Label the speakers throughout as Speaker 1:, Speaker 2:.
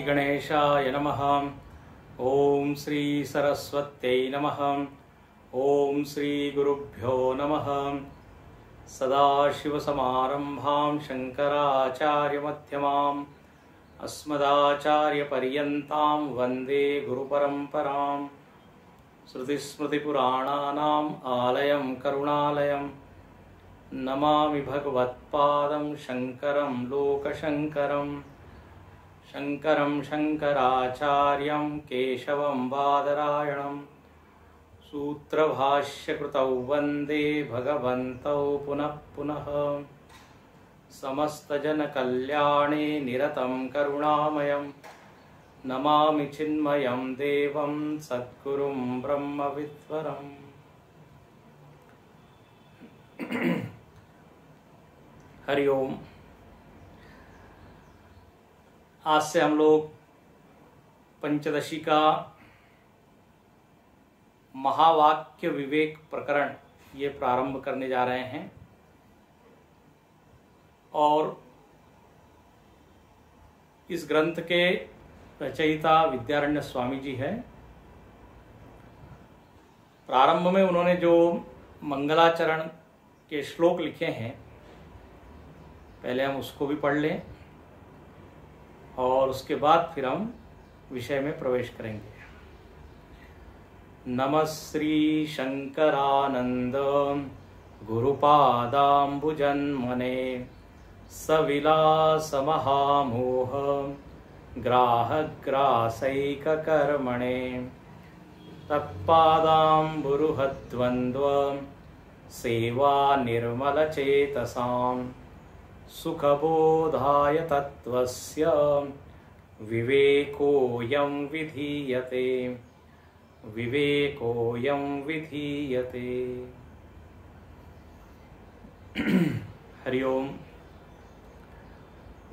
Speaker 1: गणेशाय नमः। ओम श्री सरस्वत्यै नमः। ओम श्री गुरुभ्यो नमः। सदाशिवसमारम्भां शंकराचार्यमध्यमाम् अस्मदाचार्यपर्यन्तां वन्दे गुरुपरम्पराम्। श्रुतिस्मृतिपुराणानाम् आलयं करुणालयं नमामि भगवत्पादं शङ्करं लोकशङ्करम्। शङ्करं शङ्कराचार्यं केशवं बादरायणं सूत्रभाष्यकृतौ वन्दे भगवन्तौ पुनः पुनः। समस्तजनकल्याणे निरतं करुणामयं नमामि चिन्मयं देवं सद्गुरुं ब्रह्मविद्वरम्। हरि ओम। आज से हम लोग पंचदशी का महावाक्य विवेक प्रकरण ये प्रारंभ करने जा रहे हैं और इस ग्रंथ के रचयिता विद्यारण्य स्वामी जी हैं। प्रारंभ में उन्होंने जो मंगलाचरण के श्लोक लिखे हैं पहले हम उसको भी पढ़ लें और उसके बाद फिर हम विषय में प्रवेश करेंगे। नमः श्री शंकरानंद गुरुपादाम्बुजन्मने सविलास महामोह ग्राहग्रासैककर्मणे तत्पादाम्बुरुहद्वन्द्व सेवा निर्मलचेतसां सुखबोधाय तत्त्वस्य विवेकोऽयं विधीयते विवेकोऽयं विधीयते। हरिओम।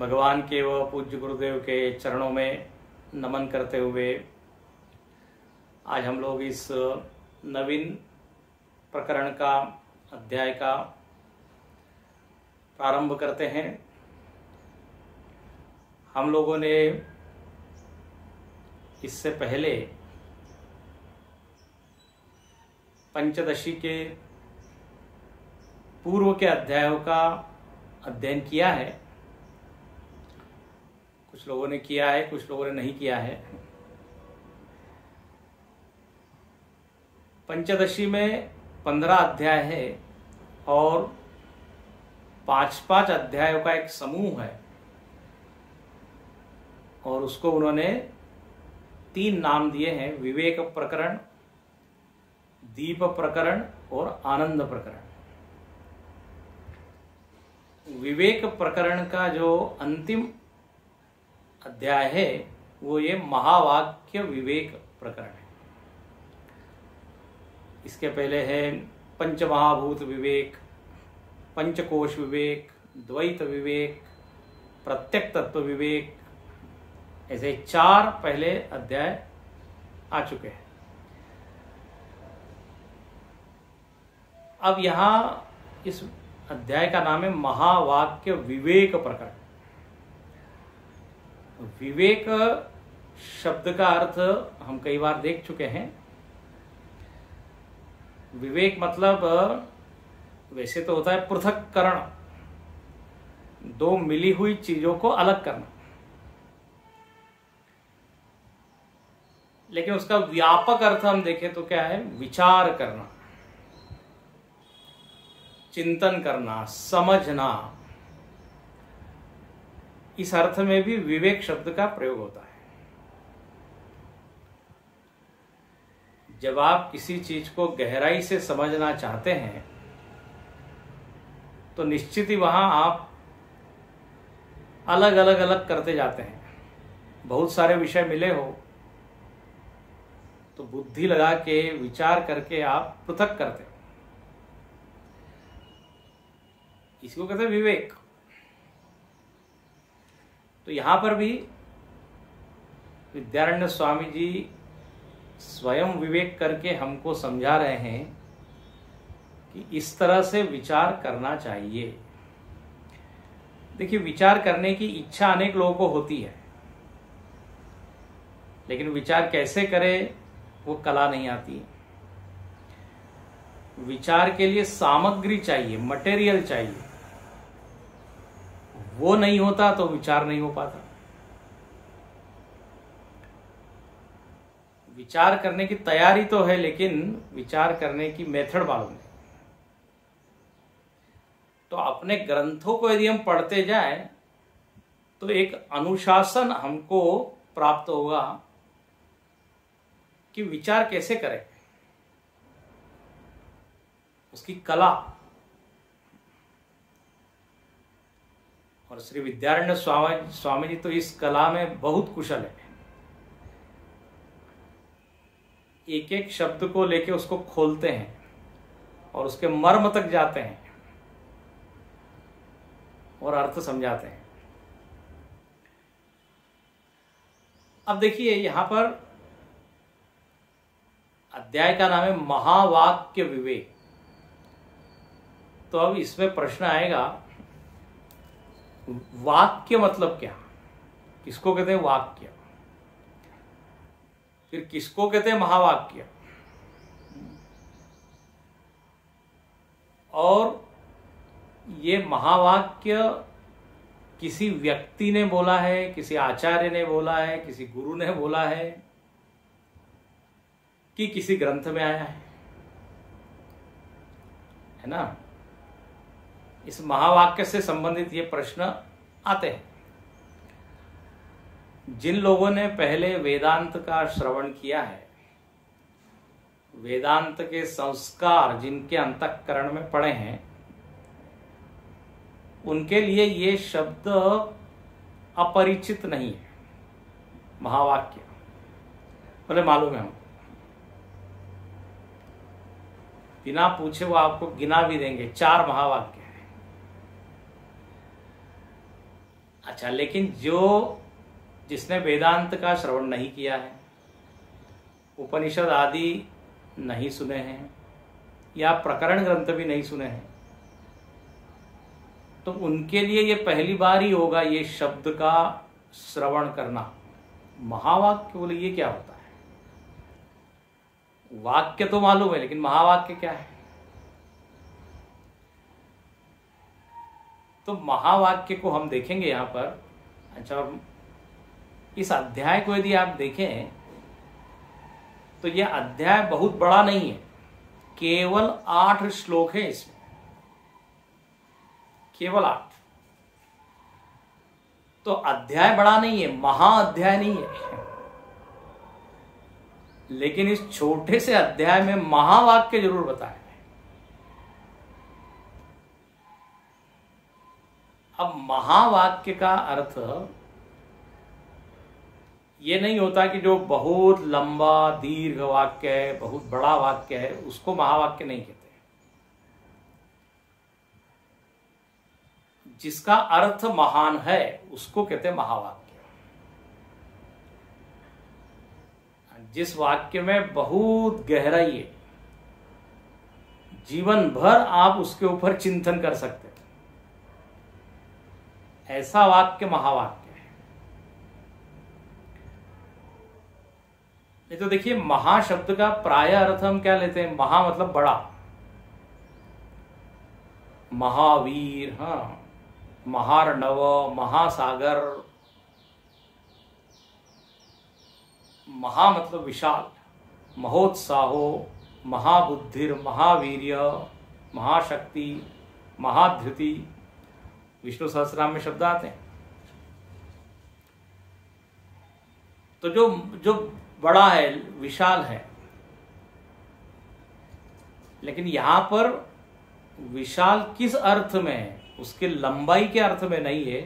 Speaker 1: भगवान के व पूज्य गुरुदेव के चरणों में नमन करते हुए आज हम लोग इस नवीन प्रकरण का अध्याय का प्रारंभ करते हैं। हम लोगों ने इससे पहले पंचदशी के पूर्व के अध्यायों का अध्ययन किया है। कुछ लोगों ने किया है, कुछ लोगों ने नहीं किया है। पंचदशी में 15 अध्याय है और 5-5 अध्यायों का एक समूह है और उसको उन्होंने 3 नाम दिए हैं, विवेक प्रकरण, दीप प्रकरण और आनंद प्रकरण। विवेक प्रकरण का जो अंतिम अध्याय है वो ये महावाक्य विवेक प्रकरण है। इसके पहले है पंचमहाभूत विवेक, पंचकोश विवेक, द्वैत विवेक, प्रत्यक तत्व विवेक, ऐसे 4 पहले अध्याय आ चुके हैं। अब यहां इस अध्याय का नाम है महावाक्य विवेक प्रकरण। विवेक शब्द का अर्थ हम कई बार देख चुके हैं। विवेक मतलब वैसे तो होता है पृथक्करण, 2 मिली हुई चीजों को अलग करना, लेकिन उसका व्यापक अर्थ हम देखें तो क्या है? विचार करना, चिंतन करना, समझना। इस अर्थ में भी विवेक शब्द का प्रयोग होता है। जब आप किसी चीज को गहराई से समझना चाहते हैं तो निश्चित ही वहां आप अलग अलग करते जाते हैं। बहुत सारे विषय मिले हो तो बुद्धि लगा के विचार करके आप पृथक करते हो। इसको कहते हैं विवेक। तो यहां पर भी विद्यारण्य स्वामी जी स्वयं विवेक करके हमको समझा रहे हैं कि इस तरह से विचार करना चाहिए। देखिए, विचार करने की इच्छा अनेक लोगों को होती है, लेकिन विचार कैसे करे वो कला नहीं आती। विचार के लिए सामग्री चाहिए, मटेरियल चाहिए, वो नहीं होता तो विचार नहीं हो पाता। विचार करने की तैयारी तो है, लेकिन विचार करने की मेथड मालूम नहीं। तो अपने ग्रंथों को यदि हम पढ़ते जाएं तो एक अनुशासन हमको प्राप्त होगा कि विचार कैसे करें, उसकी कला। और श्री विद्यारण्य स्वामी जी तो इस कला में बहुत कुशल है। एक एक शब्द को लेके उसको खोलते हैं और उसके मर्म तक जाते हैं और अर्थ समझाते हैं। अब देखिए यहां पर अध्याय का नाम है महावाक्य विवेक। तो अब इसमें प्रश्न आएगा, वाक्य मतलब क्या, किसको कहते हैं वाक्य, फिर किसको कहते हैं महावाक्य, और ये महावाक्य किसी व्यक्ति ने बोला है, किसी आचार्य ने बोला है, किसी गुरु ने बोला है, कि किसी ग्रंथ में आया है ना। इस महावाक्य से संबंधित ये प्रश्न आते हैं। जिन लोगों ने पहले वेदांत का श्रवण किया है, वेदांत के संस्कार जिनके अंतःकरण में पड़े हैं, उनके लिए ये शब्द अपरिचित नहीं है। महावाक्य बोले मालूम है, हम बिना पूछे वो आपको गिना भी देंगे, 4 महावाक्य हैं। अच्छा, लेकिन जिसने वेदांत का श्रवण नहीं किया है, उपनिषद आदि नहीं सुने हैं, या प्रकरण ग्रंथ भी नहीं सुने हैं, तो उनके लिए ये पहली बार ही होगा ये शब्द का श्रवण करना। महावाक्य बोले ये क्या होता है। वाक्य तो मालूम है, लेकिन महावाक्य क्या है। तो महावाक्य को हम देखेंगे यहां पर। अच्छा, और इस अध्याय को यदि आप देखें तो यह अध्याय बहुत बड़ा नहीं है, केवल 8 श्लोक है इसमें, केवल 8। तो अध्याय बड़ा नहीं है, महाअध्याय नहीं है, लेकिन इस छोटे से अध्याय में महावाक्य जरूर बताए। अब महावाक्य का अर्थ ये नहीं होता कि जो बहुत लंबा दीर्घ वाक्य है, बहुत बड़ा वाक्य है, उसको महावाक्य नहीं कहते। जिसका अर्थ महान है उसको कहते हैं महावाक्य। जिस वाक्य में बहुत गहराई है, जीवन भर आप उसके ऊपर चिंतन कर सकते हैं, ऐसा वाक्य महावाक्य है। नहीं तो देखिए, महा शब्द का प्राय अर्थ हम क्या लेते हैं, महा मतलब बड़ा, महावीर, हाँ, महार्णव, महासागर। महा मतलब विशाल, महोत्साहो, महाबुद्धिर, महावीर्य, महाशक्ति, महाधृति, विष्णु सहस्रनाम में शब्द आते हैं। तो जो बड़ा है, विशाल है, लेकिन यहां पर विशाल किस अर्थ में है, उसके लंबाई के अर्थ में नहीं है,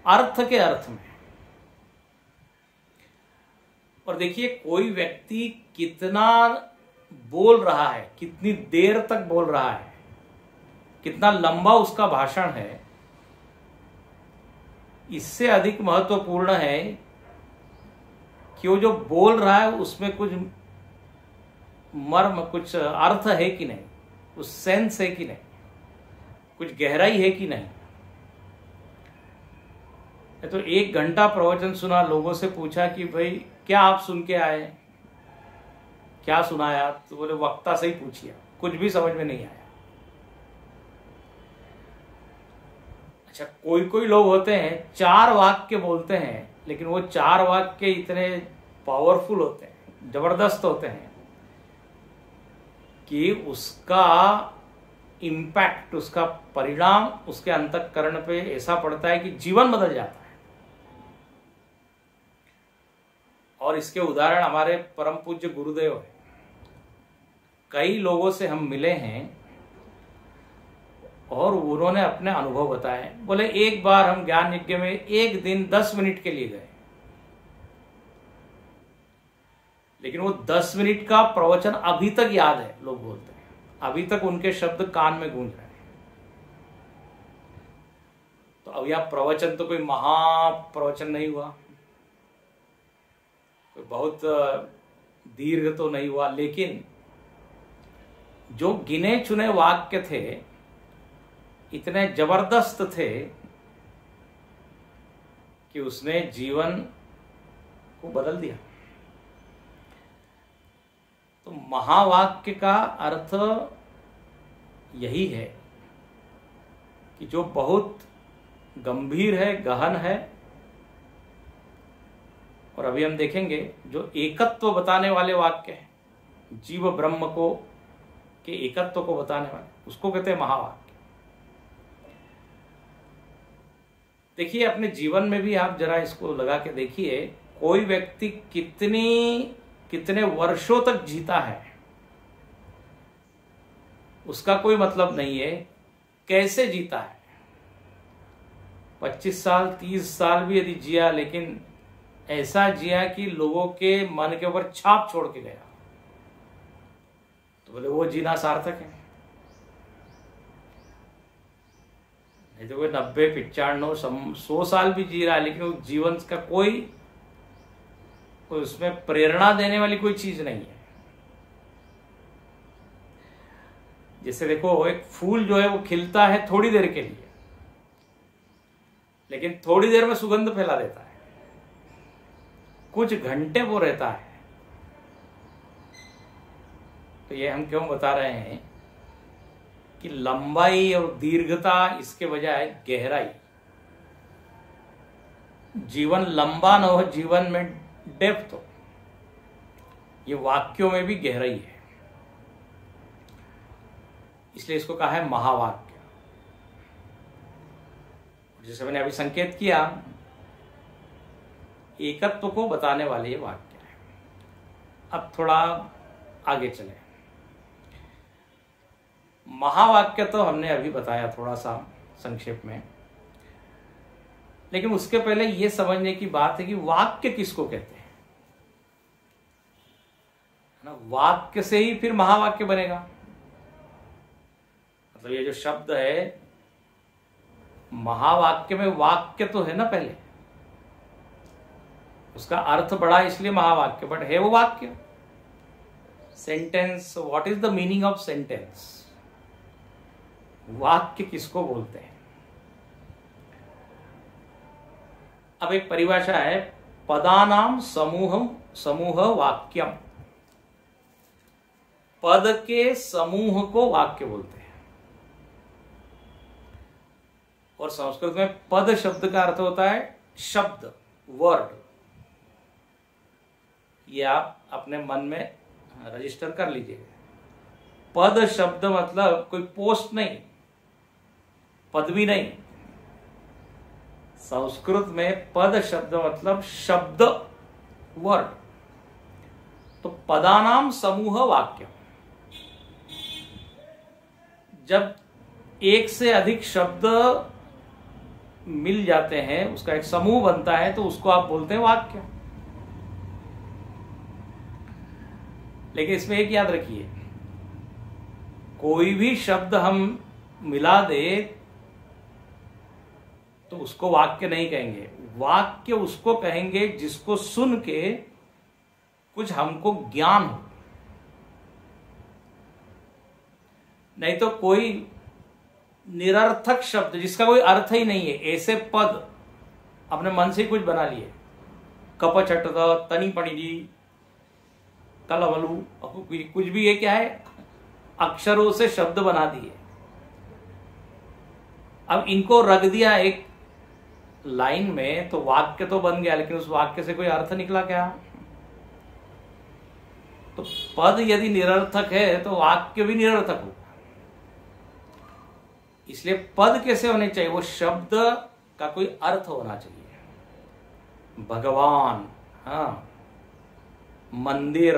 Speaker 1: अर्थ के अर्थ में। और देखिए, कोई व्यक्ति कितना बोल रहा है, कितनी देर तक बोल रहा है, कितना लंबा उसका भाषण है, इससे अधिक महत्वपूर्ण है कि वो जो बोल रहा है उसमें कुछ मर्म, कुछ अर्थ है कि नहीं, कुछ सेंस है कि नहीं, कुछ गहराई है कि नहीं। तो 1 घंटा प्रवचन सुना, लोगों से पूछा कि भाई क्या आप सुन के आए, क्या सुनाया, तो बोले वक्ता से ही पूछिए, कुछ भी समझ में नहीं आया। अच्छा, कोई कोई लोग होते हैं 4 वाक्य बोलते हैं, लेकिन वो 4 वाक्य इतने पावरफुल होते हैं, जबरदस्त होते हैं कि उसका इम्पैक्ट, उसका परिणाम उसके अंतःकरण पे ऐसा पड़ता है कि जीवन बदल जाता है। और इसके उदाहरण हमारे परम पूज्य गुरुदेव है। कई लोगों से हम मिले हैं और उन्होंने अपने अनुभव बताए। बोले एक बार हम ज्ञान यज्ञ में एक दिन 10 मिनट के लिए गए, लेकिन वो 10 मिनट का प्रवचन अभी तक याद है। लोग बोलते हैं अभी तक उनके शब्द कान में गूंज रहे हैं। तो अब यह प्रवचन तो कोई महाप्रवचन नहीं हुआ, कोई बहुत दीर्घ तो नहीं हुआ, लेकिन जो गिने चुने वाक्य थे इतने जबरदस्त थे कि उसने जीवन को बदल दिया। तो महावाक्य का अर्थ यही है कि जो बहुत गंभीर है, गहन है। और अभी हम देखेंगे जो एकत्व बताने वाले वाक्य हैं, जीव ब्रह्म को के एकत्व को बताने वाले, उसको कहते हैं महावाक्य। देखिए अपने जीवन में भी आप जरा इसको लगा के देखिए, कोई व्यक्ति कितने वर्षों तक जीता है उसका कोई मतलब नहीं है कैसे जीता है। 25 साल 30 साल भी यदि जिया, लेकिन ऐसा जिया कि लोगों के मन के ऊपर छाप छोड़ के गया, तो बोले वो जीना सार्थक है। नहीं तो कोई 90 95 100 साल भी जी रहा है, लेकिन उस जीवन का कोई उसमें प्रेरणा देने वाली कोई चीज नहीं है। जैसे देखो एक फूल जो है वो खिलता है थोड़ी देर के लिए, लेकिन थोड़ी देर में सुगंध फैला देता है, कुछ घंटे वो रहता है। तो ये हम क्यों बता रहे हैं कि लंबाई और दीर्घता इसके बजाय गहराई, जीवन लंबा न हो, जीवन में डेप्थ हो, ये वाक्यों में भी गहराई है। इसलिए इसको कहा है महावाक्य। जैसे मैंने अभी संकेत किया, एकत्व को बताने वाले ये वाक्य है। अब थोड़ा आगे चले। महावाक्य तो हमने अभी बताया थोड़ा सा संक्षेप में, लेकिन उसके पहले यह समझने की बात है कि वाक्य किसको कहते हैं ना। वाक्य से ही फिर महावाक्य बनेगा। मतलब ये जो शब्द है महावाक्य में, वाक्य तो है ना पहले, उसका अर्थ बड़ा इसलिए महावाक्य, बट है वो वाक्य। Sentence, what is the meaning of sentence? वाक्य किसको बोलते हैं? अब एक परिभाषा है, पदानाम समूह वाक्यम। पद के समूह को वाक्य बोलते हैं। और संस्कृत में पद शब्द का अर्थ होता है शब्द, वर्ड। ये आप अपने मन में रजिस्टर कर लीजिए। पद शब्द मतलब कोई पोस्ट नहीं, पदवी नहीं। संस्कृत में पद शब्द मतलब शब्द, वर्ड। तो पदानाम समूह वाक्य। जब एक से अधिक शब्द मिल जाते हैं, उसका एक समूह बनता है, तो उसको आप बोलते हैं वाक्य। लेकिन इसमें एक याद रखिए, कोई भी शब्द हम मिला दे तो उसको वाक्य नहीं कहेंगे। वाक्य उसको कहेंगे जिसको सुन के कुछ हमको ज्ञान हो। नहीं तो कोई निरर्थक शब्द जिसका कोई अर्थ ही नहीं है, ऐसे पद अपने मन से ही कुछ बना लिए, कप छट तनी पणिजी कलवलू, कुछ भी ये क्या है, अक्षरों से शब्द बना दिए। अब इनको रख दिया एक लाइन में तो वाक्य तो बन गया, लेकिन उस वाक्य से कोई अर्थ निकला क्या? तो पद यदि निरर्थक है तो वाक्य भी निरर्थक होगा। इसलिए पद कैसे होने चाहिए? वो शब्द का कोई अर्थ होना चाहिए। भगवान, हाँ, मंदिर,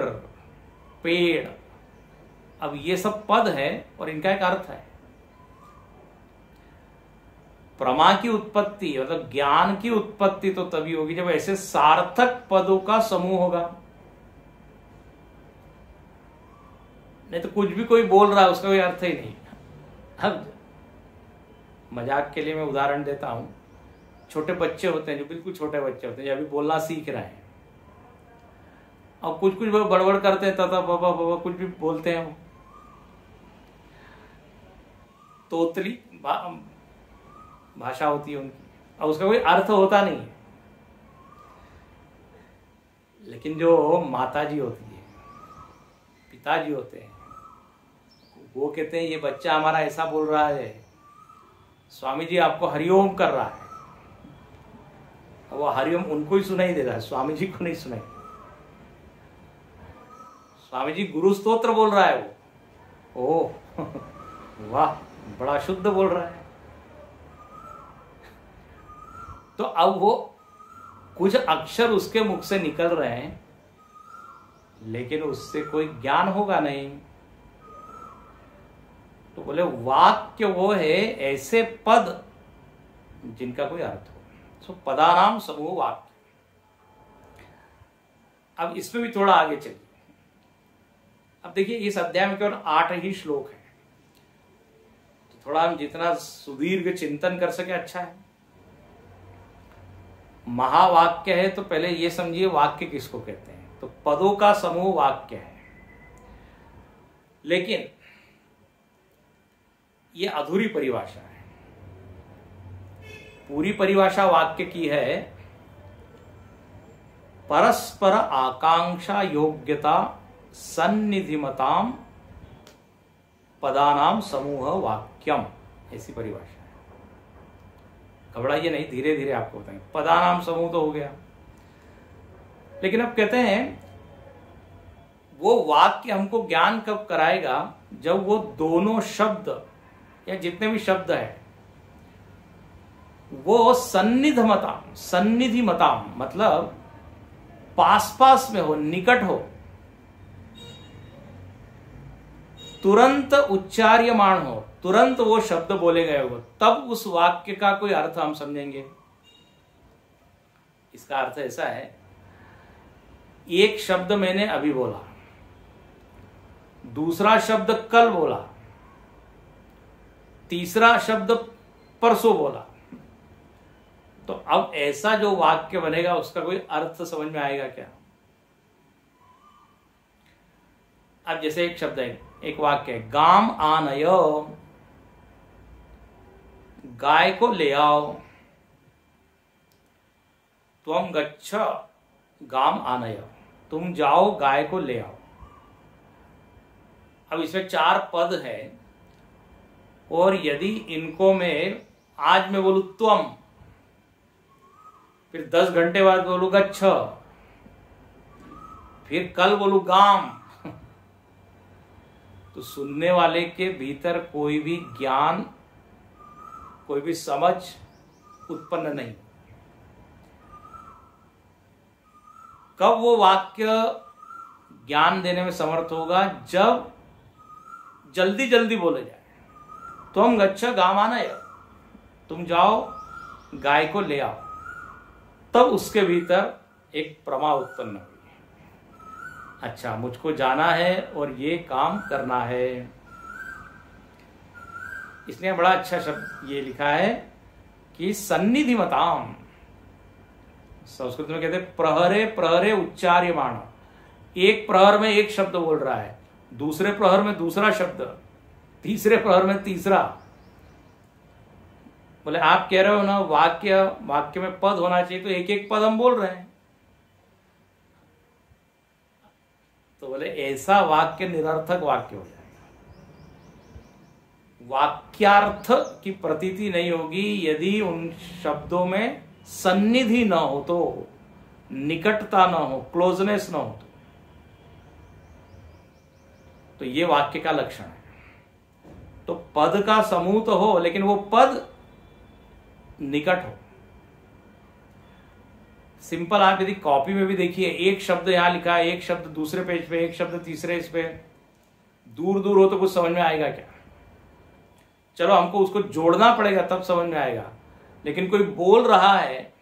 Speaker 1: पेड़, अब ये सब पद है और इनका एक अर्थ है। प्रमा की उत्पत्ति मतलब ज्ञान की उत्पत्ति तो तभी होगी जब ऐसे सार्थक पदों का समूह होगा। नहीं तो कुछ भी कोई बोल रहा है उसका कोई अर्थ ही नहीं। अब मजाक के लिए मैं उदाहरण देता हूं, छोटे बच्चे होते हैं, जो बिल्कुल छोटे बच्चे होते हैं, जो अभी बोलना सीख रहे हैं, और कुछ कुछ बड़बड़ करते हैं, तथा बाबा बाबा कुछ भी बोलते हैं, वो तोतली भाषा होती है उनकी, और उसका कोई अर्थ होता नहीं है। लेकिन जो माताजी होती है, पिताजी होते हैं, वो कहते हैं ये बच्चा हमारा ऐसा बोल रहा है, स्वामी जी आपको हरिओम कर रहा है। वो हरिओम उनको ही सुनाई दे रहा है, स्वामी जी को नहीं सुनाई। स्वामी जी गुरु स्तोत्र बोल रहा है वो, ओह वाह, बड़ा शुद्ध बोल रहा है। तो अब वो कुछ अक्षर उसके मुख से निकल रहे हैं, लेकिन उससे कोई ज्ञान होगा नहीं। तो बोले वाक्य वो है ऐसे पद जिनका कोई अर्थ हो। सो पदानाम समूह वाक्य। अब इसमें भी थोड़ा आगे चलिए। अब देखिए इस अध्याय में केवल 8 ही श्लोक है, तो थोड़ा हम जितना सुदीर्घ चिंतन कर सके अच्छा है। महावाक्य है तो पहले ये समझिए वाक्य किसको कहते हैं। तो पदों का समूह वाक्य है, लेकिन ये अधूरी परिभाषा है। पूरी परिभाषा वाक्य की है परस्पर आकांक्षा योग्यता सन्निधिमताम पदानाम समूह वाक्यम, ऐसी परिभाषा है। घबराइए नहीं, धीरे धीरे आपको बताएंगे। पदानाम समूह तो हो गया, लेकिन अब कहते हैं वो वाक्य हमको ज्ञान कब कराएगा? जब वो दोनों शब्द या जितने भी शब्द है वो सन्निधिमताम, सन्निधिमताम मतलब पास पास में हो, निकट हो, तुरंत उच्चार्यमाण हो, तुरंत वो शब्द बोले गए हो, तब उस वाक्य का कोई अर्थ हम समझेंगे। इसका अर्थ ऐसा है, एक शब्द मैंने अभी बोला, दूसरा शब्द कल बोला, तीसरा शब्द परसों बोला, तो अब ऐसा जो वाक्य बनेगा उसका कोई अर्थ समझ में आएगा क्या? अब जैसे एक शब्द है, एक वाक्य है, गाम आनय, गाय को ले आओ, त्वम गच्छ गाम आनय, तुम जाओ गाय को ले आओ। अब इसमें 4 पद है, और यदि इनको मैं आज मैं बोलू त्वम, फिर 10 घंटे बाद बोलू गच्छ, फिर कल बोलू गाम, तो सुनने वाले के भीतर कोई भी ज्ञान, कोई भी समझ उत्पन्न नहीं। कब वो वाक्य ज्ञान देने में समर्थ होगा? जब जल्दी जल्दी बोले जाए। तुम गच्छ गामानय, तुम जाओ गाय को ले आओ, तब उसके भीतर एक प्रमा उत्पन्न हुई। अच्छा, मुझको जाना है और ये काम करना है। इसलिए बड़ा अच्छा शब्द ये लिखा है कि सन्निधिमताम, संस्कृत में कहते हैं प्रहरे प्रहरे उच्चार्यमाण। एक प्रहर में एक शब्द बोल रहा है, दूसरे प्रहर में दूसरा शब्द, तीसरे प्रहर में तीसरा। बोले आप कह रहे हो ना वाक्य वाक्य में पद होना चाहिए, तो एक एक पद हम बोल रहे हैं। तो बोले ऐसा वाक्य निरर्थक वाक्य हो जाएगा। वाक्यार्थ की प्रतीति नहीं होगी यदि उन शब्दों में सन्निधि न हो, तो निकटता न हो, क्लोजनेस न हो, तो ये वाक्य का लक्षण है। तो पद का समूह तो हो, लेकिन वो पद निकट हो। सिंपल आप यदि कॉपी में भी देखिए, एक शब्द यहां लिखा है, एक शब्द दूसरे पेज पे, एक शब्द तीसरे इस पे, दूर दूर हो तो कुछ समझ में आएगा क्या? चलो हमको उसको जोड़ना पड़ेगा तब समझ में आएगा। लेकिन कोई बोल रहा है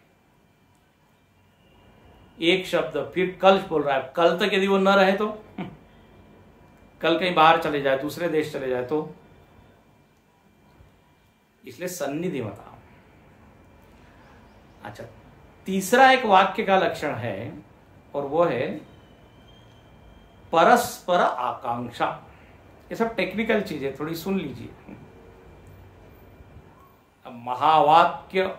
Speaker 1: एक शब्द, फिर कल बोल रहा है, कल तक यदि वो न रहे तो कल कहीं बाहर चले जाए, दूसरे देश चले जाए तो, इसलिए सन्निधि मत आओ। अच्छा, तीसरा एक वाक्य का लक्षण है और वो है परस्पर आकांक्षा। ये सब टेक्निकल चीज है, थोड़ी सुन लीजिए। अब महावाक्य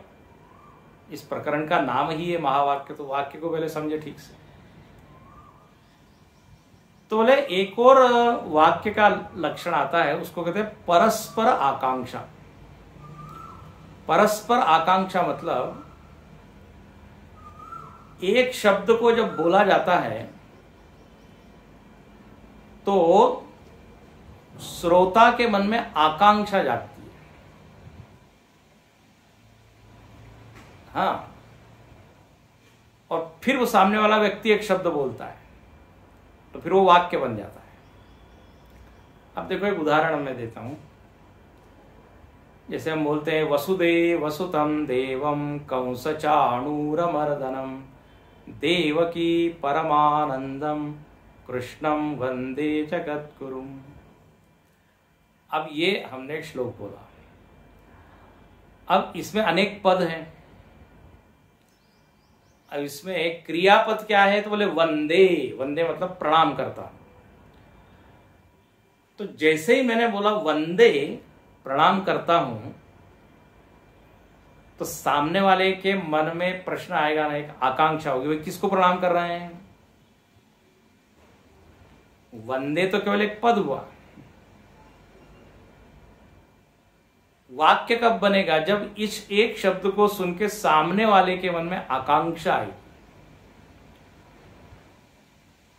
Speaker 1: इस प्रकरण का नाम ही है महावाक्य, तो वाक्य को पहले समझे ठीक से। तो बोले एक और वाक्य का लक्षण आता है, उसको कहते हैं परस्पर आकांक्षा। परस्पर आकांक्षा मतलब एक शब्द को जब बोला जाता है तो श्रोता के मन में आकांक्षा जागती है। हाँ, और फिर वो सामने वाला व्यक्ति एक शब्द बोलता है तो फिर वो वाक्य बन जाता है। अब देखो एक उदाहरण मैं देता हूं। जैसे हम बोलते हैं वसुदेव वसुतम देवम कंस चाणूरमर्दनम देवकी परमानंदम कृष्णम वंदे जगद्गुरुम। अब ये हमने एक श्लोक बोला। अब इसमें अनेक पद हैं। अब इसमें एक क्रियापद क्या है, तो बोले वंदे। वंदे मतलब प्रणाम करता हूं। तो जैसे ही मैंने बोला वंदे, प्रणाम करता हूं, तो सामने वाले के मन में प्रश्न आएगा ना, एक आकांक्षा होगी, भाई किसको प्रणाम कर रहे हैं? वंदे तो केवल एक पद हुआ। वाक्य कब बनेगा? जब इस एक शब्द को सुन के सामने वाले के मन में आकांक्षा आई,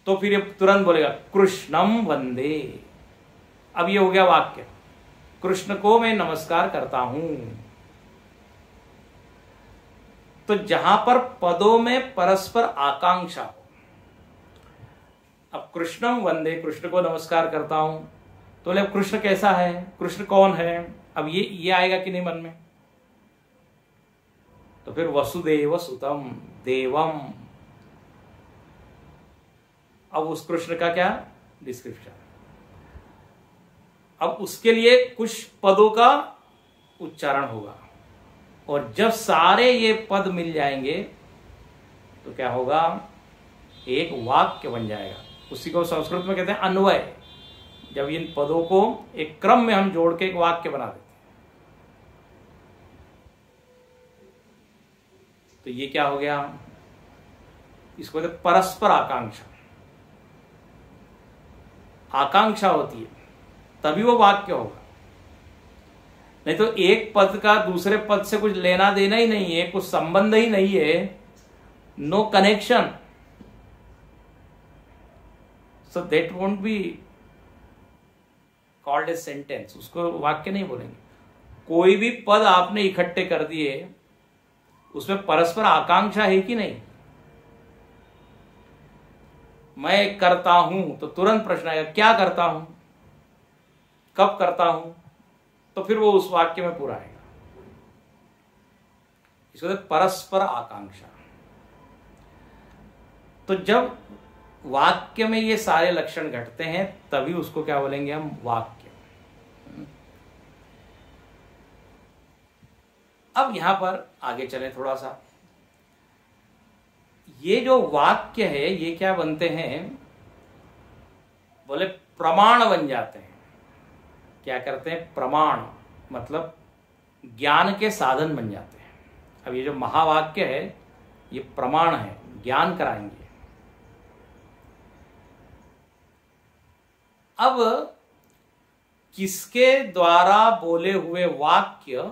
Speaker 1: तो फिर ये तुरंत बोलेगा कृष्णम वंदे। अब ये हो गया वाक्य, कृष्ण को मैं नमस्कार करता हूं। तो जहां पर पदों में परस्पर आकांक्षा हो, अब कृष्णम वंदे, कृष्ण को नमस्कार करता हूं, तो बोले कृष्ण कैसा है, कृष्ण कौन है? अब ये आएगा कि नहीं मन में? तो फिर वसुदेव सुतम देवम। अब उस कृष्ण का क्या डिस्क्रिप्शन। अब उसके लिए कुछ पदों का उच्चारण होगा, और जब सारे ये पद मिल जाएंगे तो क्या होगा? एक वाक्य बन जाएगा। उसी को संस्कृत में कहते हैं अन्वय। जब इन पदों को एक क्रम में हम जोड़ के एक वाक्य बना देते हैं, तो ये क्या हो गया? इसको कहते हैं परस्पर आकांक्षा। आकांक्षा होती है तभी वो वाक्य होगा, नहीं तो एक पद का दूसरे पद से कुछ लेना देना ही नहीं है, कुछ संबंध ही नहीं है, no connection, so that won't be called a sentence. उसको वाक्य नहीं बोलेंगे। कोई भी पद आपने इकट्ठे कर दिए, उसमें परस्पर आकांक्षा है कि नहीं? मैं करता हूं तो तुरंत प्रश्न आएगा क्या करता हूं, कब करता हूं, तो फिर वो उस वाक्य में पूरा आएगा। इसको परस्पर आकांक्षा। तो जब वाक्य में ये सारे लक्षण घटते हैं तभी उसको क्या बोलेंगे हम? वाक्य। अब यहां पर आगे चले थोड़ा सा। ये जो वाक्य है ये क्या बनते हैं? बोले प्रमाण बन जाते हैं। क्या करते हैं? प्रमाण मतलब ज्ञान के साधन बन जाते हैं। अब ये जो महावाक्य है ये प्रमाण है, ज्ञान कराएंगे। अब किसके द्वारा बोले हुए वाक्य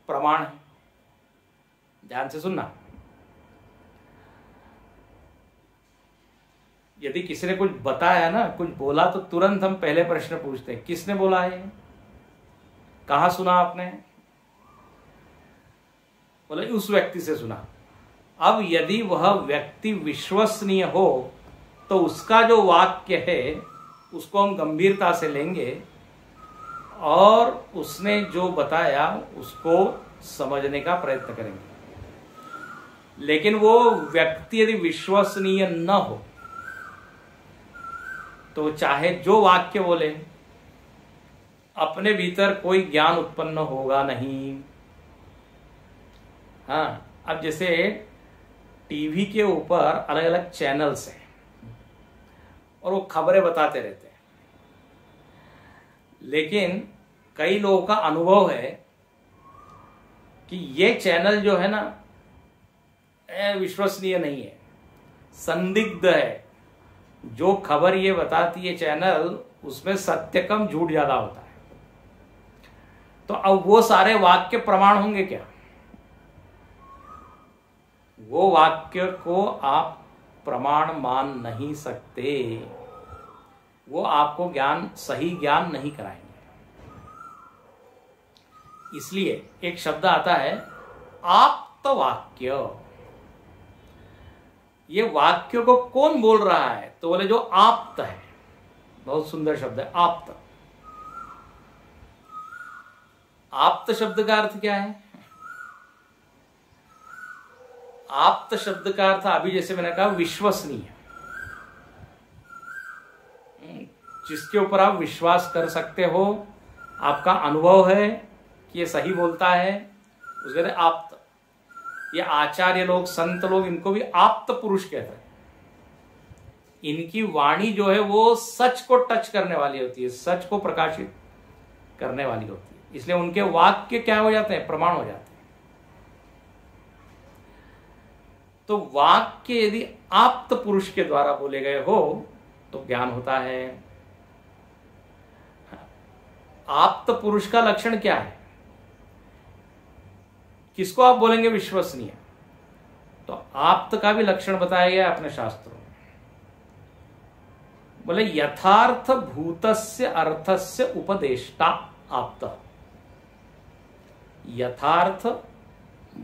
Speaker 1: प्रमाण है? ध्यान से सुनना। यदि किसी ने कुछ बताया ना, कुछ बोला, तो तुरंत हम पहले प्रश्न पूछते हैं किसने बोला है, कहां सुना आपने? बोले उस व्यक्ति से सुना। अब यदि वह व्यक्ति विश्वसनीय हो तो उसका जो वाक्य है उसको हम गंभीरता से लेंगे और उसने जो बताया उसको समझने का प्रयत्न करेंगे। लेकिन वो व्यक्ति यदि विश्वसनीय न हो तो चाहे जो वाक्य बोले, अपने भीतर कोई ज्ञान उत्पन्न होगा नहीं। हाँ, अब जैसे टीवी के ऊपर अलग अलग चैनल्स हैं और वो खबरें बताते रहते हैं, लेकिन कई लोगों का अनुभव है कि ये चैनल जो है ना विश्वसनीय नहीं है, संदिग्ध है। जो खबर ये बताती है चैनल, उसमें सत्य कम झूठ ज्यादा होता है। तो अब वो सारे वाक्य प्रमाण होंगे क्या? वो वाक्य को आप प्रमाण मान नहीं सकते, वो आपको ज्ञान, सही ज्ञान नहीं कराएंगे। इसलिए एक शब्द आता है आप्त वाक्य। ये वाक्य को कौन बोल रहा है? तो बोले जो आप्त है। बहुत सुंदर शब्द है आप्त। आप्त शब्द का अर्थ क्या है? आप्त शब्द का अर्थ अभी जैसे मैंने कहा विश्वसनीय, जिसके ऊपर आप विश्वास कर सकते हो, आपका अनुभव है कि ये सही बोलता है, उसे कहते हैं आप्त। ये आचार्य लोग, संत लोग, इनको भी आप्त पुरुष कहते हैं। इनकी वाणी जो है वो सच को टच करने वाली होती है, सच को प्रकाशित करने वाली होती है, इसलिए उनके वाक्य क्या हो जाते हैं? प्रमाण हो जाते हैं। तो वाक्य यदि आप्त पुरुष के द्वारा बोले गए हो तो ज्ञान होता है। आप्त पुरुष का लक्षण क्या है? किसको आप बोलेंगे विश्वसनीय? तो आप्त का भी लक्षण बताया गया अपने शास्त्रों में। बोले यथार्थ भूतस्य अर्थस्य उपदेष्टा आप्त। यथार्थ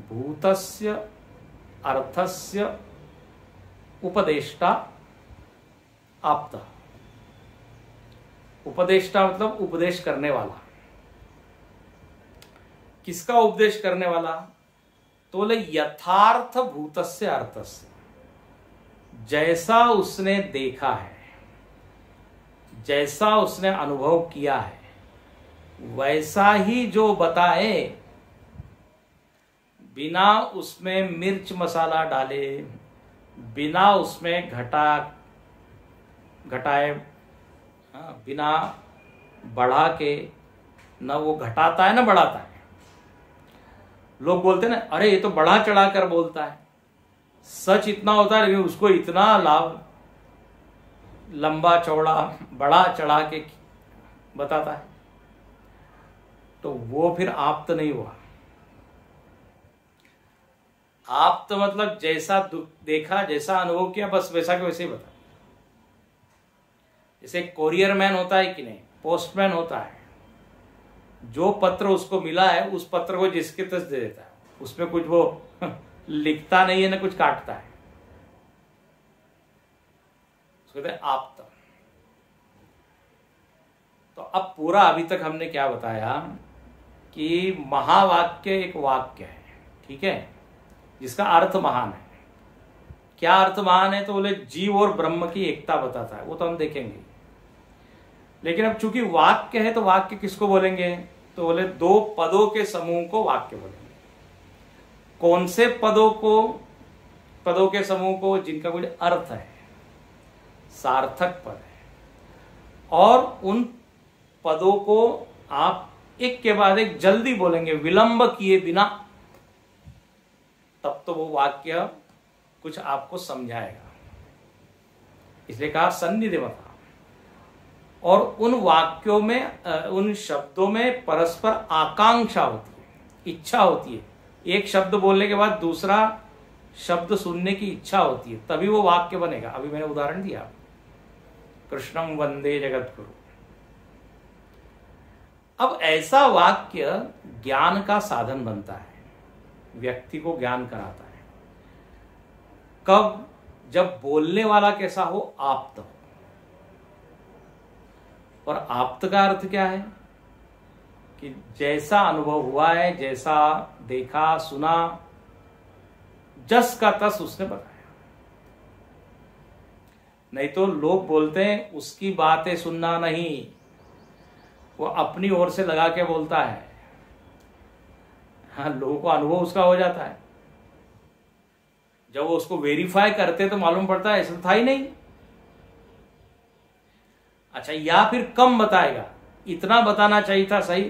Speaker 1: भूतस्य अर्थस्य उपदेष्टा आप्त। उपदेष्टा मतलब उपदेश करने वाला। किसका उपदेश करने वाला? तो बोले यथार्थ भूतस्य अर्थस्य। जैसा उसने देखा है, जैसा उसने अनुभव किया है, वैसा ही जो बताए, बिना उसमें मिर्च मसाला डाले, बिना उसमें घटाए, बिना बढ़ा के, न वो घटाता है न बढ़ाता है। लोग बोलते हैं ना, अरे ये तो बढ़ा चढ़ा कर बोलता है। सच इतना होता है लेकिन उसको इतना लाभ, लंबा चौड़ा बढ़ा चढ़ा के बताता है, तो वो फिर आप्त नहीं हुआ। आप्त मतलब जैसा देखा, जैसा अनुभव किया, बस वैसा के वैसे ही बता। जैसे कोरियर मैन होता है कि नहीं, पोस्टमैन होता है, जो पत्र उसको मिला है उस पत्र को जिसके तस दे देता है, उसमें कुछ वो लिखता नहीं है ना कुछ काटता है, उसको कहते हैं आप्त। तो अब पूरा अभी तक हमने क्या बताया कि महावाक्य एक वाक्य है, ठीक है, जिसका अर्थ महान है। क्या अर्थ महान है? तो बोले जीव और ब्रह्म की एकता बताता है, वो तो हम देखेंगे। लेकिन अब चूंकि वाक्य है तो वाक्य किसको बोलेंगे? तो बोले दो पदों के समूह को वाक्य बोलेंगे। कौन से पदों को? पदों के समूह को जिनका कुछ अर्थ है, सार्थक पद है, और उन पदों को आप एक के बाद एक जल्दी बोलेंगे, विलंब किए बिना, तब तो वो वाक्य कुछ आपको समझाएगा। इसलिए कहा सन्निधिमता। और उन वाक्यों में, उन शब्दों में परस्पर आकांक्षा होती है, इच्छा होती है। एक शब्द बोलने के बाद दूसरा शब्द सुनने की इच्छा होती है, तभी वो वाक्य बनेगा। अभी मैंने उदाहरण दिया, कृष्णम वंदे जगद्गुरु। अब ऐसा वाक्य ज्ञान का साधन बनता है, व्यक्ति को ज्ञान कराता है। कब? जब बोलने वाला कैसा हो? आप्त हो। और आप्त का अर्थ क्या है? कि जैसा अनुभव हुआ है, जैसा देखा सुना, जस का तस उसने बताया। नहीं तो लोग बोलते हैं उसकी बातें सुनना नहीं, वो अपनी ओर से लगा के बोलता है। हाँ, लोगों को अनुभव उसका हो जाता है, जब वो उसको वेरीफाई करते तो मालूम पड़ता है ऐसा था ही नहीं। अच्छा, या फिर कम बताएगा, इतना बताना चाहिए था, सही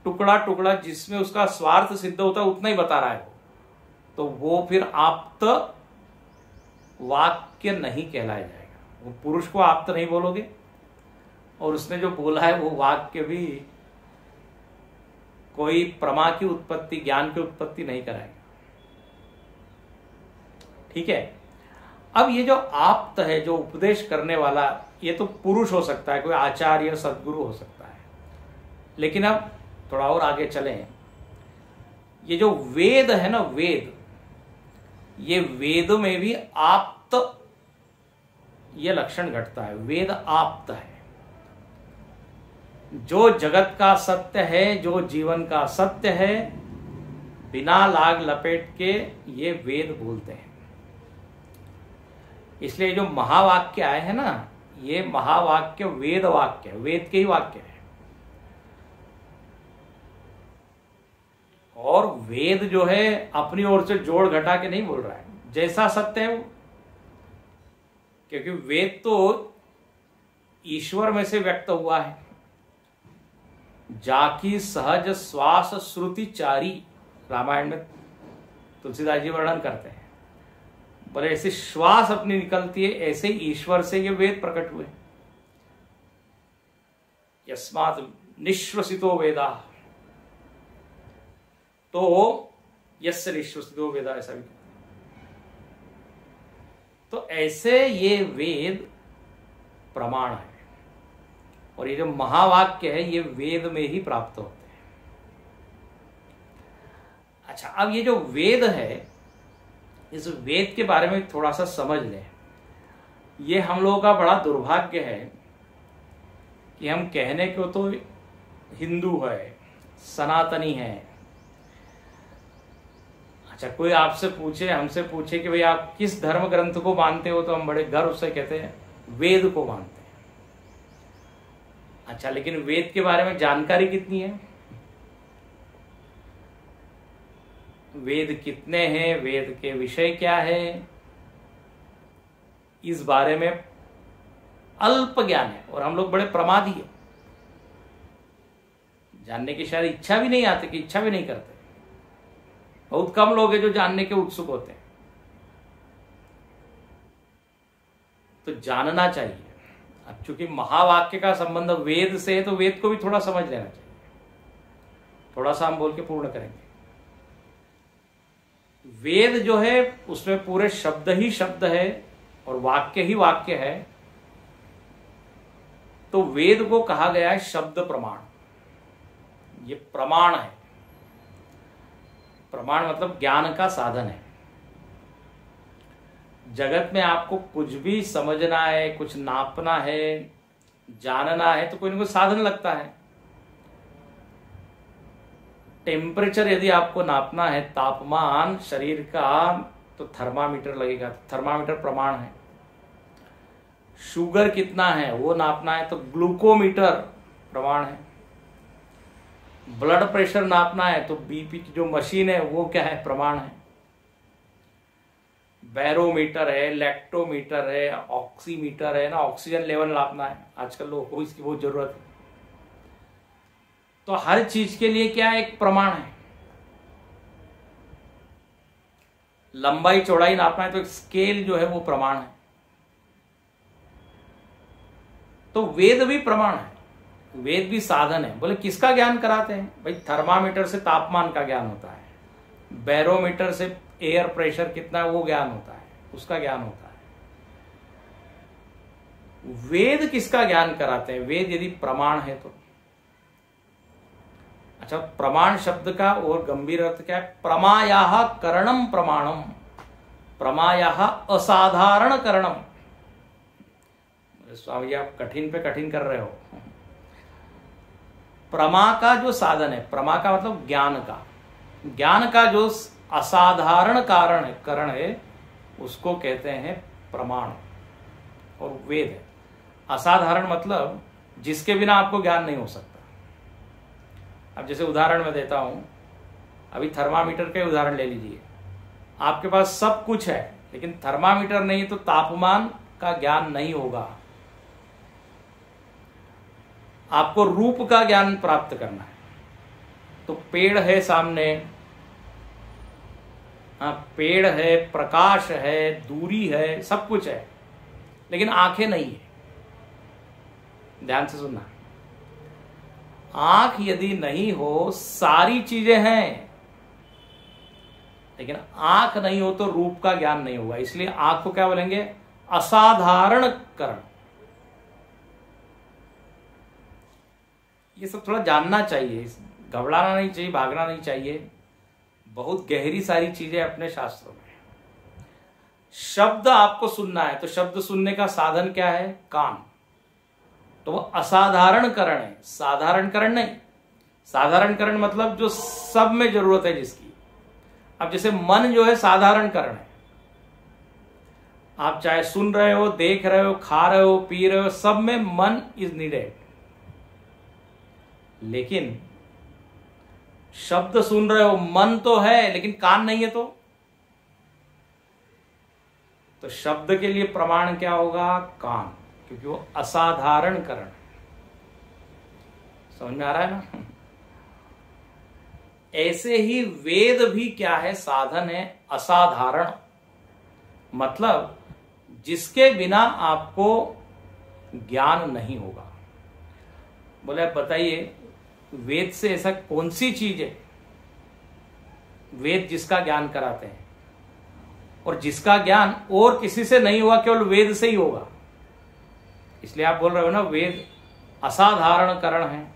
Speaker 1: टुकड़ा टुकड़ा जिसमें उसका स्वार्थ सिद्ध होता है उतना ही बता रहा है वो, तो वो फिर आप्त वाक्य नहीं कहलाया जाएगा। वो पुरुष को आप्त नहीं बोलोगे, और उसने जो बोला है वो वाक्य भी कोई प्रमा की उत्पत्ति, ज्ञान की उत्पत्ति नहीं कराएगा। ठीक है। अब ये जो आप्त है, जो उपदेश करने वाला, ये तो पुरुष हो सकता है, कोई आचार्य सद्गुरु हो सकता है। लेकिन अब थोड़ा और आगे चलें, ये जो वेद है ना, वेद, ये वेद में भी आप्त ये लक्षण घटता है। वेद आप्त है, जो जगत का सत्य है, जो जीवन का सत्य है, बिना लाग लपेट के ये वेद बोलते हैं। इसलिए जो महावाक्य आए हैं ना, ये महावाक्य वेद वाक्य है, वेद के ही वाक्य है। और वेद जो है अपनी ओर से जोड़ घटा के नहीं बोल रहा है, जैसा सत्य है वो, क्योंकि वेद तो ईश्वर में से व्यक्त हुआ है। जाकी सहज श्वास श्रुति चारी, रामायण में तुलसीदास जी वर्णन करते हैं। पर ऐसे श्वास अपनी निकलती है, ऐसे ईश्वर से ये वेद प्रकट हुए। यस्मात् निश्वसितो वेदा, तो यस्य निश्वसितो वेदा, ऐसा भी। तो ऐसे ये वेद प्रमाण है, और ये जो महावाक्य है ये वेद में ही प्राप्त होते हैं। अच्छा, अब ये जो वेद है, इस वेद के बारे में थोड़ा सा समझ लें। ये हम लोगों का बड़ा दुर्भाग्य है कि हम कहने को तो हिंदू है, सनातनी है। अच्छा, कोई आपसे पूछे, हमसे पूछे कि भाई आप किस धर्म ग्रंथ को मानते हो, तो हम बड़े गर्व से कहते हैं वेद को मानते हैं। अच्छा, लेकिन वेद के बारे में जानकारी कितनी है? वेद कितने हैं, वेद के विषय क्या है, इस बारे में अल्प ज्ञान है। और हम लोग बड़े प्रमादी हैं, जानने की शायद इच्छा भी नहीं आती, कि इच्छा भी नहीं करते। बहुत कम लोग हैं जो जानने के उत्सुक होते हैं। तो जानना चाहिए। अब चूंकि महावाक्य का संबंध वेद से है, तो वेद को भी थोड़ा समझ लेना चाहिए। थोड़ा सा हम बोल के पूर्ण करेंगे। वेद जो है उसमें पूरे शब्द ही शब्द है और वाक्य ही वाक्य है। तो वेद को कहा गया है शब्द प्रमाण। ये प्रमाण है। प्रमाण मतलब ज्ञान का साधन है। जगत में आपको कुछ भी समझना है, कुछ नापना है, जानना है, तो कोई ना कोई साधन लगता है। टेम्परेचर यदि आपको नापना है, तापमान शरीर का, तो थर्मामीटर लगेगा। थर्मामीटर प्रमाण है। शुगर कितना है वो नापना है, तो ग्लूकोमीटर प्रमाण है। ब्लड प्रेशर नापना है, तो बीपी की जो मशीन है वो क्या है, प्रमाण है। बैरोमीटर है, लैक्टोमीटर है, ऑक्सीमीटर है ना, ऑक्सीजन लेवल नापना है। आजकल लोगों को इसकी बहुत जरूरत है। तो तो हर चीज के लिए क्या एक प्रमाण है। लंबाई चौड़ाई नापना है तो एक स्केल जो है वो प्रमाण है। तो वेद भी प्रमाण है, वेद भी साधन है। बोले किसका ज्ञान कराते हैं? भाई थर्मामीटर से तापमान का ज्ञान होता है, बैरोमीटर से एयर प्रेशर कितना है वो ज्ञान होता है, उसका ज्ञान होता है। वेद किसका ज्ञान कराते हैं? वेद यदि प्रमाण है तो। अच्छा, प्रमाण शब्द का और गंभीर अर्थ क्या है? प्रमायाह करणम प्रमाणम, प्रमायाह असाधारण करणम। स्वामी जी आप कठिन पे कठिन कर रहे हो। प्रमा का जो साधन है, प्रमा का मतलब ज्ञान का, ज्ञान का जो असाधारण कारण है, करण है, उसको कहते हैं प्रमाण। और वेद है असाधारण, मतलब जिसके बिना आपको ज्ञान नहीं हो सकता। अब जैसे उदाहरण मैं देता हूं, अभी थर्मामीटर के उदाहरण ले लीजिए। आपके पास सब कुछ है लेकिन थर्मामीटर नहीं तो तापमान का ज्ञान नहीं होगा। आपको रूप का ज्ञान प्राप्त करना है तो पेड़ है सामने, हाँ पेड़ है, प्रकाश है, दूरी है, सब कुछ है, लेकिन आंखें नहीं है। ध्यान से सुनना, आंख यदि नहीं हो, सारी चीजें हैं लेकिन आंख नहीं हो तो रूप का ज्ञान नहीं होगा। इसलिए आंख को क्या बोलेंगे? असाधारण करण। ये सब थोड़ा जानना चाहिए, घबराना नहीं चाहिए, भागना नहीं चाहिए। बहुत गहरी सारी चीजें अपने शास्त्रों में। शब्द आपको सुनना है तो शब्द सुनने का साधन क्या है? कान। तो वो असाधारण करण है, साधारण करण नहीं। साधारण करण मतलब जो सब में जरूरत है जिसकी। अब जैसे मन जो है साधारण करण है, आप चाहे सुन रहे हो, देख रहे हो, खा रहे हो, पी रहे हो, सब में मन इज नीडेड। लेकिन शब्द सुन रहे हो, मन तो है लेकिन कान नहीं है तो शब्द के लिए प्रमाण क्या होगा? कान, क्योंकि वो असाधारण करण है। समझ में आ रहा है ना? ऐसे ही वेद भी क्या है? साधन है, असाधारण। मतलब जिसके बिना आपको ज्ञान नहीं होगा। बोले आप बताइए, वेद से ऐसा कौन सी चीज है वेद जिसका ज्ञान कराते हैं, और जिसका ज्ञान और किसी से नहीं हुआ, केवल वेद से ही होगा। इसलिए आप बोल रहे हो ना वेद असाधारण करण है।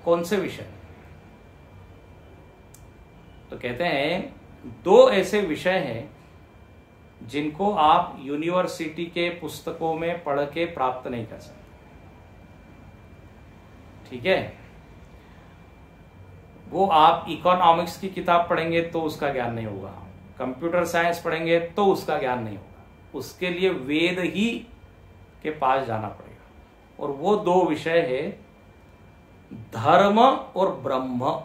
Speaker 1: कौन से विषय? तो कहते हैं दो ऐसे विषय हैं जिनको आप यूनिवर्सिटी के पुस्तकों में पढ़ के प्राप्त नहीं कर सकते। ठीक है, वो आप इकोनॉमिक्स की किताब पढ़ेंगे तो उसका ज्ञान नहीं होगा, कंप्यूटर साइंस पढ़ेंगे तो उसका ज्ञान नहीं होगा। उसके लिए वेद ही के पास जाना पड़ेगा। और वो दो विषय है धर्म और ब्रह्म।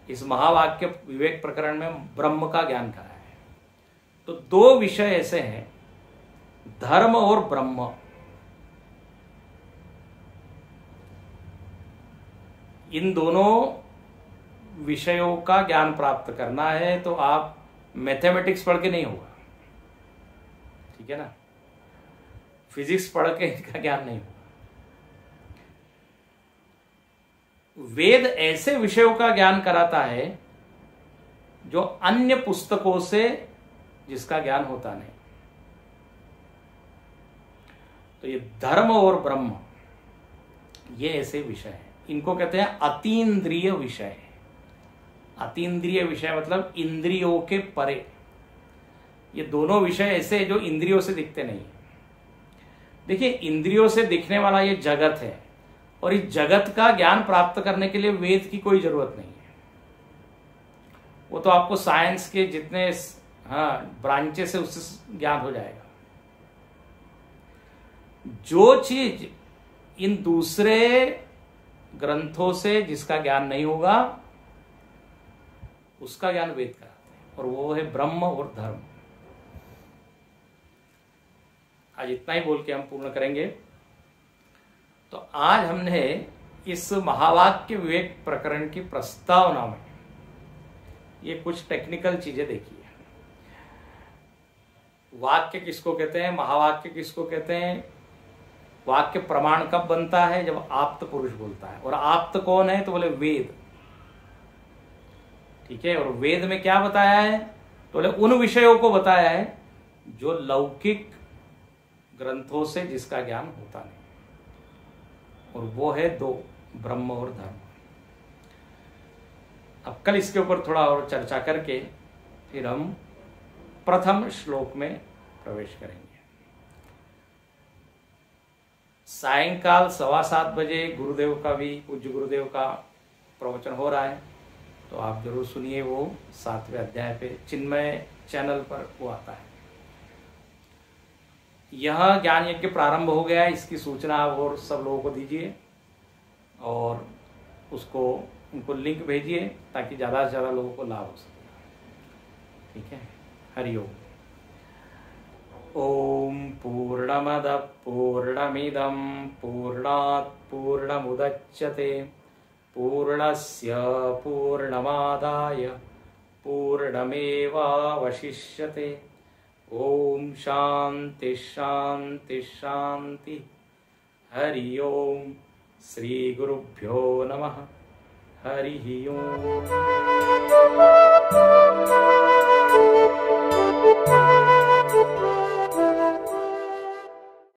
Speaker 1: इस महावाक्य विवेक प्रकरण में ब्रह्म का ज्ञान कराया है। तो दो विषय ऐसे हैं, धर्म और ब्रह्म। इन दोनों विषयों का ज्ञान प्राप्त करना है तो आप मैथमेटिक्स पढ़ के नहीं होगा, ठीक है ना? फिजिक्स पढ़ के इनका ज्ञान नहीं होगा। वेद ऐसे विषयों का ज्ञान कराता है जो अन्य पुस्तकों से जिसका ज्ञान होता नहीं। तो ये धर्म और ब्रह्म ये ऐसे विषय हैं, इनको कहते हैं अतीन्द्रिय विषय। अतीन्द्रिय विषय मतलब इंद्रियों के परे। ये दोनों विषय ऐसे जो इंद्रियों से दिखते नहीं। देखिए, इंद्रियों से दिखने वाला ये जगत है, और इस जगत का ज्ञान प्राप्त करने के लिए वेद की कोई जरूरत नहीं है। वो तो आपको साइंस के जितने ब्रांचेस है उससे ज्ञान हो जाएगा। जो चीज इन दूसरे ग्रंथों से जिसका ज्ञान नहीं होगा उसका ज्ञान वेद कराते हैं, और वो है ब्रह्म और धर्म। आज इतना ही बोल के हम पूर्ण करेंगे। तो आज हमने इस महावाक्य विवेक प्रकरण की प्रस्तावना में ये कुछ टेक्निकल चीजें देखी है। वाक्य किसको कहते हैं, महावाक्य किसको कहते हैं, वाक्य प्रमाण कब बनता है, जब आप्त पुरुष बोलता है। और आप्त कौन है, तो बोले वेद। ठीक है, और वेद में क्या बताया है, तो बोले उन विषयों को बताया है जो लौकिक ग्रंथों से जिसका ज्ञान होता नहीं, और वो है दो, ब्रह्म और धर्म। अब कल इसके ऊपर थोड़ा और चर्चा करके फिर हम प्रथम श्लोक में प्रवेश करेंगे। सायंकाल 7:15 बजे गुरुदेव का भी, पूज्य गुरुदेव का प्रवचन हो रहा है, तो आप जरूर सुनिए। वो 7वें अध्याय पे चिन्मय चैनल पर वो आता है। यह ज्ञान यज्ञ प्रारंभ हो गया है, इसकी सूचना आप और सब लोगों को दीजिए और उसको उनको लिंक भेजिए ताकि ज़्यादा से ज़्यादा लोगों को लाभ हो सके। ठीक है, हरि ओम। ओम पूर्णमद पूर्णमिदं पूर्णात् पूर्णमुदच्यते पूर्णस्य पूर्णमादाय पूर्णमेवावशिष्यते। ओम शांति शांति शांति। हरि ओम। श्री गुरुभ्यो नमः। हरि ओम।